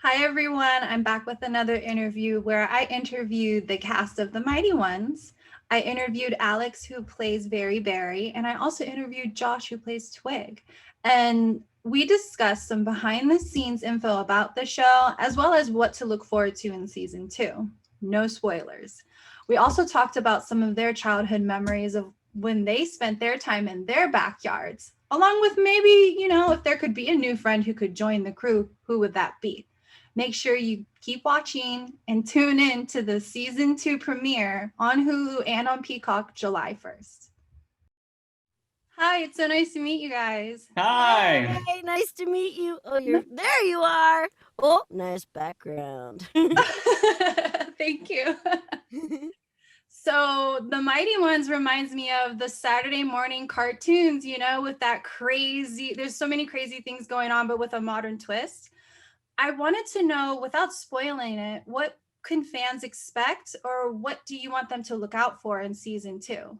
Hi, everyone. I'm back with another interview where I interviewed the cast of The Mighty Ones. I interviewed Alex, who plays Very Berry, and I also interviewed Josh, who plays Twig. And we discussed some behind the scenes info about the show, as well as what to look forward to in season 2. No spoilers. We also talked about some of their childhood memories of when they spent their time in their backyards, along with maybe, if there could be a new friend who could join the crew, who would that be? Make sure you keep watching and tune in to the season 2 premiere on Hulu and on Peacock July 1st. Hi, it's so nice to meet you guys. Hi. Hey, nice to meet you. Oh, there you are. Oh, nice background. Thank you. So The Mighty Ones reminds me of the Saturday morning cartoons, with that crazy, there's so many crazy things going on, but with a modern twist. I wanted to know, without spoiling it, what can fans expect, or what do you want them to look out for in season 2?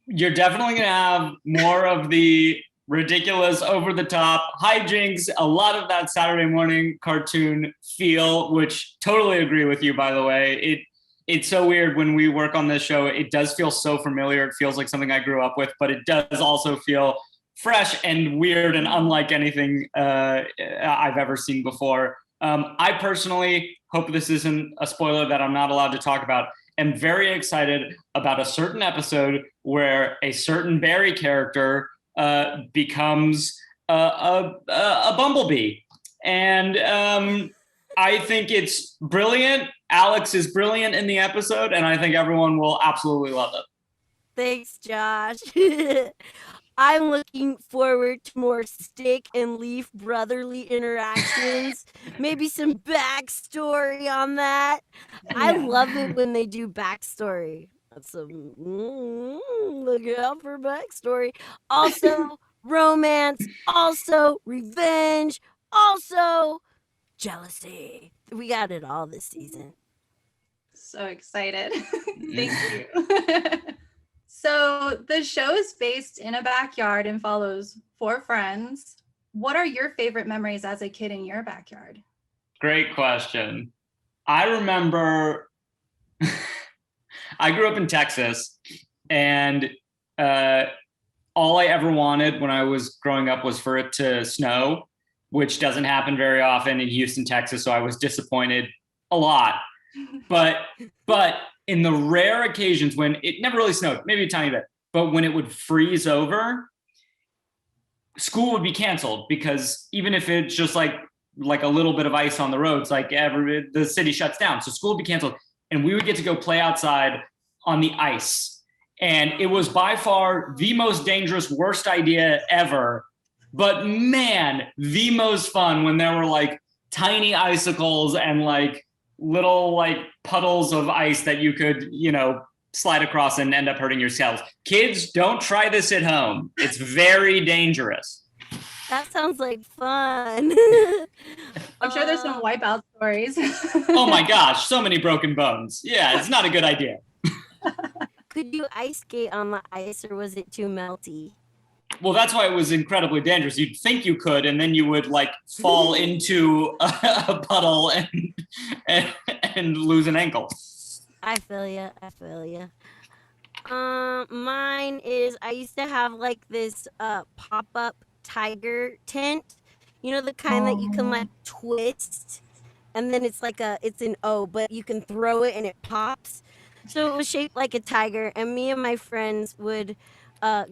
You're definitely going to have more of the ridiculous, over-the-top hijinks, a lot of that Saturday morning cartoon feel, which totally agree with you, by the way. It's so weird when we work on this show. It does feel so familiar. It feels like something I grew up with, but it does also feel fresh and weird and unlike anything I've ever seen before. I personally hope this isn't a spoiler that I'm not allowed to talk about. I'm very excited about a certain episode where a certain Barry character becomes a bumblebee. And I think it's brilliant. Alex is brilliant in the episode, and I think everyone will absolutely love it. Thanks, Josh. I'm looking forward to more stick and leaf brotherly interactions. Maybe some backstory on that. I love it when they do backstory. That's look out for backstory. Also, romance. Also, revenge. Also, jealousy. We got it all this season. So excited. Thank you. So the show is based in a backyard and follows 4 friends. What are your favorite memories as a kid in your backyard? Great question. I remember I grew up in Texas, and all I ever wanted when I was growing up was for it to snow, which doesn't happen very often in Houston, Texas. So I was disappointed a lot. But in the rare occasions when it never really snowed, maybe a tiny bit, but when it would freeze over, school would be canceled, because even if it's just like a little bit of ice on the roads, the city shuts down. So school would be canceled, and we would get to go play outside on the ice. And it was by far the most dangerous, worst idea ever. But man, the most fun when there were tiny icicles and little puddles of ice that you could, slide across and end up hurting yourself. Kids, don't try this at home. It's very dangerous. That sounds like fun. I'm sure there's some wipeout stories. Oh my gosh, so many broken bones. Yeah, it's not a good idea. Could you ice skate on the ice, or was it too melty? Well, that's why it was incredibly dangerous. You'd think you could, and then you would fall into a puddle and lose an ankle. I feel ya. Mine is, I used to have this pop-up tiger tent. You know, the kind that you can twist, and then it's it's an O, but you can throw it and it pops. So it was shaped like a tiger, and me and my friends would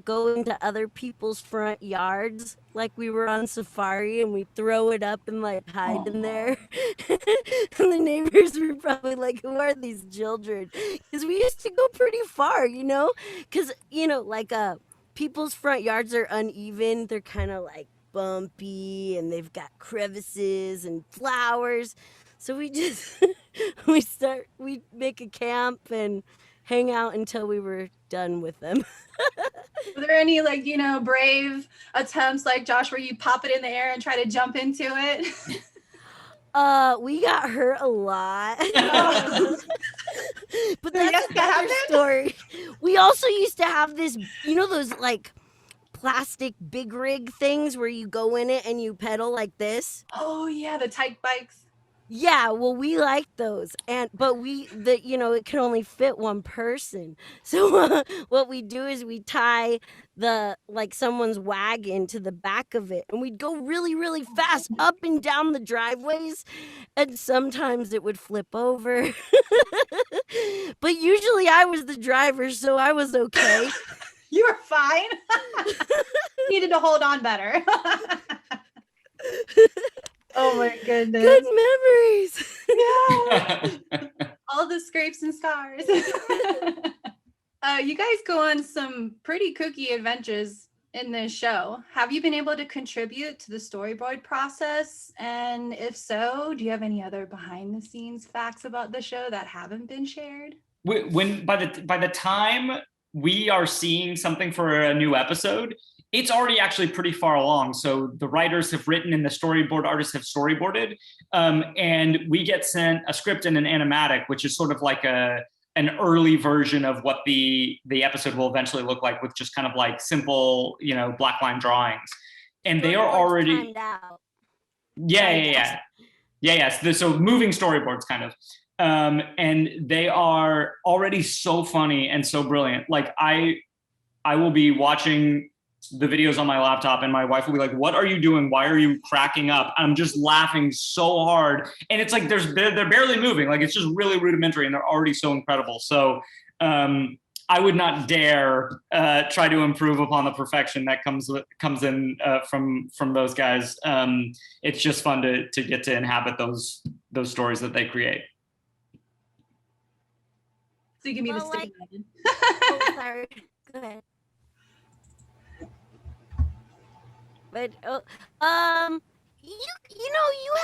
go into other people's front yards like we were on safari, and we'd throw it up and hide in there. And the neighbors were probably like, who are these children? Because we used to go pretty far, because people's front yards are uneven. They're kind of bumpy, and they've got crevices and flowers. So we just we make a camp and hang out until we were done with them. Were there any brave attempts like Josh, where you pop it in the air and try to jump into it? We got hurt a lot. But that's another story. We also used to have this, those plastic big rig things where you go in it and you pedal like this. Oh yeah, the type bikes. Yeah, well, we like those, but it can only fit one person. So what we do is we tie someone's wagon to the back of it, and we'd go really, really fast up and down the driveways, and sometimes it would flip over. But usually I was the driver, so I was okay. You were fine. Needed to hold on better. Oh my goodness. Good memories. Yeah. All the scrapes and scars. You guys go on some pretty kooky adventures in this show. Have you been able to contribute to the storyboard process? And if so, do you have any other behind the scenes facts about the show that haven't been shared? When by the time we are seeing something for a new episode, it's already actually pretty far along. So the writers have written and the storyboard artists have storyboarded, and we get sent a script and an animatic, which is sort of like an early version of what the episode will eventually look like, with just kind of like simple, black line drawings. And they are already timed out. Yeah. So moving storyboards kind of. And they are already so funny and so brilliant. Like I will be watching the videos on my laptop and my wife will be like, what are you doing? Why are you cracking up? I'm just laughing so hard. And it's like, they're barely moving. Like, it's just really rudimentary and they're already so incredible. So I would not dare try to improve upon the perfection that comes in from those guys. It's just fun to get to inhabit those stories that they create. So you can be the sticky legend. Oh, sorry. Go ahead. But you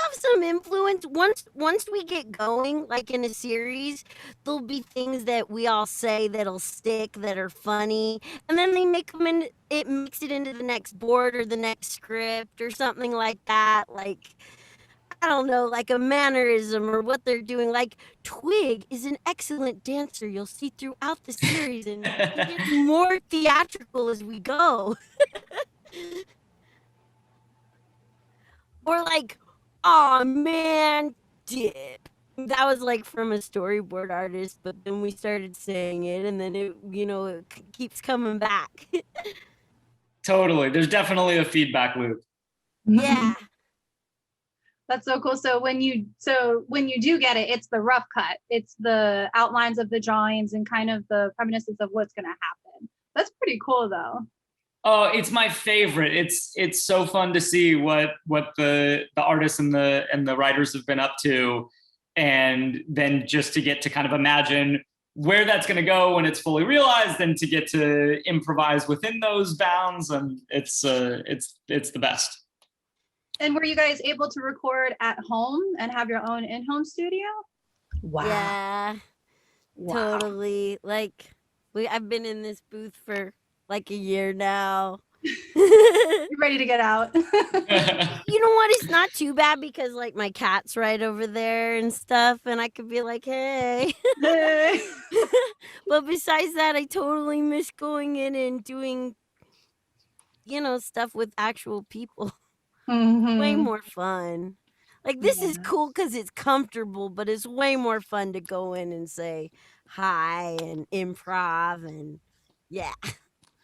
have some influence. Once we get going, like in a series, there'll be things that we all say that'll stick, that are funny, and then they mix it into the next board or the next script or something like that. Like, I don't know, like a mannerism or what they're doing. Like, Twig is an excellent dancer. You'll see throughout the series, and it gets more theatrical as we go. Or like, oh man, dip. That was like from a storyboard artist, but then we started saying it, and then it keeps coming back. Totally. There's definitely a feedback loop. Yeah. That's so cool. So when you do get it, it's the rough cut. It's the outlines of the drawings and kind of the premises of what's going to happen. That's pretty cool, though. Oh, it's my favorite. It's so fun to see what the artists and the writers have been up to, and then just to get to kind of imagine where that's going to go when it's fully realized, and to get to improvise within those bounds, and it's the best. And were you guys able to record at home and have your own in-home studio? Wow. Yeah. Wow. Totally. Like, I've been in this booth for like a year now. You're ready to get out. You know what? It's not too bad because like my cat's right over there and stuff, and I could be like, hey. But besides that, I totally miss going in and doing, stuff with actual people. Mm-hmm. Way more fun. Like, this is cool because it's comfortable, but it's way more fun to go in and say hi and improv and yeah.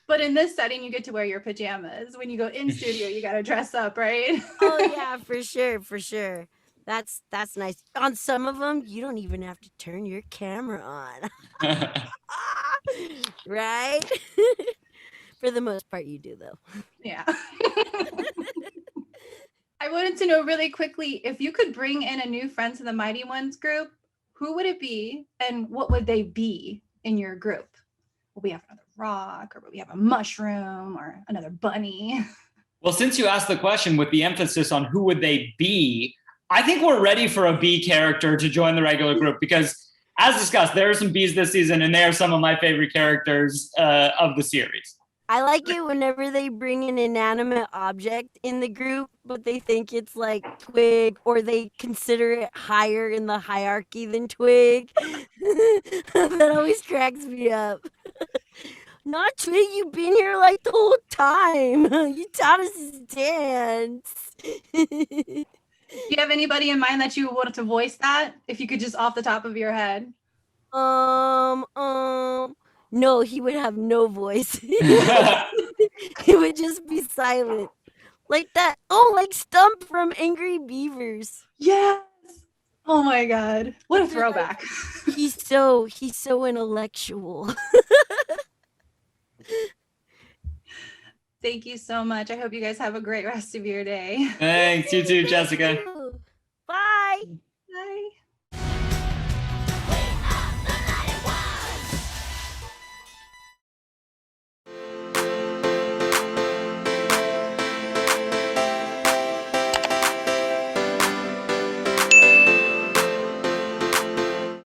But in this setting, you get to wear your pajamas. When you go in studio, you got to dress up, right? Oh, yeah, for sure. That's nice. On some of them, you don't even have to turn your camera on. Right? For the most part, you do, though. Yeah. I wanted to know really quickly, if you could bring in a new Friends of the Mighty Ones group, who would it be and what would they be in your group? Will we have another rock, or will we have a mushroom, or another bunny? Well, since you asked the question with the emphasis on who would they be, I think we're ready for a bee character to join the regular group, because as discussed, there are some bees this season and they are some of my favorite characters of the series. I like it whenever they bring an inanimate object in the group, but they think it's like Twig, or they consider it higher in the hierarchy than Twig. That always cracks me up. Not Twig, you've been here like the whole time. You taught us to dance. Do you have anybody in mind that you wanted to voice that? If you could just off the top of your head. No, he would have no voice. He would just be silent. Like that. Oh, like Stump from Angry Beavers. Yes. Oh my God. What a He'd be like, throwback. he's so intellectual. Thank you so much. I hope you guys have a great rest of your day. Thanks, you too, Jessica. Thank you.